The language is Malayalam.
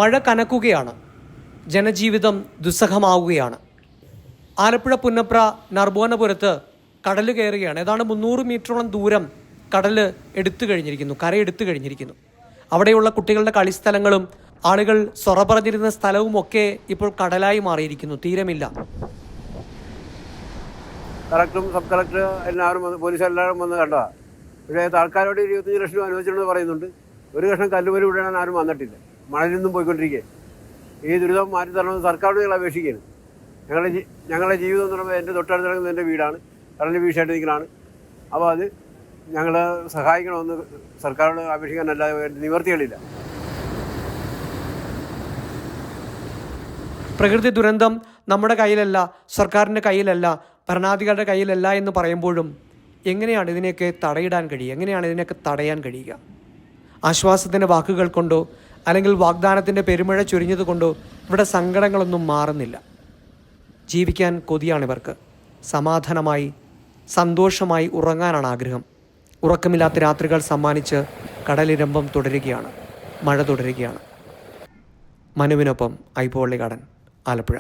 മഴ കനക്കുകയാണ്, ജനജീവിതം ദുസ്സഹമാവുകയാണ്. ആലപ്പുഴ പുന്നപ്ര നർബോനപുരത്ത് കടൽ കയറുകയാണ്. ഏതാണ്ട് 300 മീറ്ററോളം ദൂരം കടൽ എടുത്തു കഴിഞ്ഞിരിക്കുന്നു, കരയെടുത്തു കഴിഞ്ഞിരിക്കുന്നു. അവിടെയുള്ള കുട്ടികളുടെ കളിസ്ഥലങ്ങളും ആളുകൾ സൊറ പറഞ്ഞിരുന്ന സ്ഥലവും ഒക്കെ ഇപ്പോൾ കടലായി മാറിയിരിക്കുന്നു, തീരമില്ല. കളക്ടറും സബ് കളക്ടർ എല്ലാവരും വന്ന്, പോലീസ് എല്ലാവരും വന്ന് കണ്ടതാണ്. പക്ഷേ ആൾക്കാരോട് 25 ലക്ഷം അനുവദിച്ചിട്ടുണ്ടെന്ന് പറയുന്നുണ്ട്. ഒരു കഷ്ണം കല്ലുപരി വിടാൻ ആരും വന്നിട്ടില്ല. മഴയിൽ നിന്നും പോയിക്കൊണ്ടിരിക്കുക. ഈ ദുരിതം മാറ്റി തരണമെന്ന് സർക്കാരോട് ഞങ്ങൾ അപേക്ഷിക്കുകയാണ്. ഞങ്ങളുടെ ജീവിതം എന്ന് പറയുമ്പോൾ എൻ്റെ തൊട്ടടുത്ത് കിടക്കുന്ന എൻ്റെ വീടാണ്, കടലിൽ വീഴ്ചയായിട്ട് നിൽക്കലാണ്. അപ്പോൾ അത് ഞങ്ങൾ സഹായിക്കണമെന്ന് സർക്കാരോട് അപേക്ഷിക്കാനല്ലാതെ നിവർത്തികളില്ല. പ്രകൃതി ദുരന്തം നമ്മുടെ കയ്യിലല്ല, സർക്കാരിൻ്റെ കയ്യിലല്ല, ഭരണാധികാരിയുടെ കയ്യിലല്ല എന്ന് പറയുമ്പോഴും എങ്ങനെയാണ് ഇതിനെയൊക്കെ തടയിടാൻ കഴിയുക? എങ്ങനെയാണ് ഇതിനെയൊക്കെ തടയാൻ കഴിയുക? ആശ്വാസത്തിൻ്റെ വാക്കുകൾ കൊണ്ടോ അല്ലെങ്കിൽ വാഗ്ദാനത്തിൻ്റെ പെരുമഴ ചൊരിഞ്ഞത് കൊണ്ടോ ഇവിടെ സങ്കടങ്ങളൊന്നും മാറുന്നില്ല. ജീവിക്കാൻ കൊതിയാണിവർക്ക്. സമാധാനമായി സന്തോഷമായി ഉറങ്ങാനാണ് ആഗ്രഹം. ഉറക്കമില്ലാത്ത രാത്രികൾ സമ്മാനിച്ച് കടലിരമ്പം തുടരുകയാണ്, മഴ തുടരുകയാണ്. മനുവിനൊപ്പം ഐ പോളിഗാർഡൻ, ആലപ്പുഴ.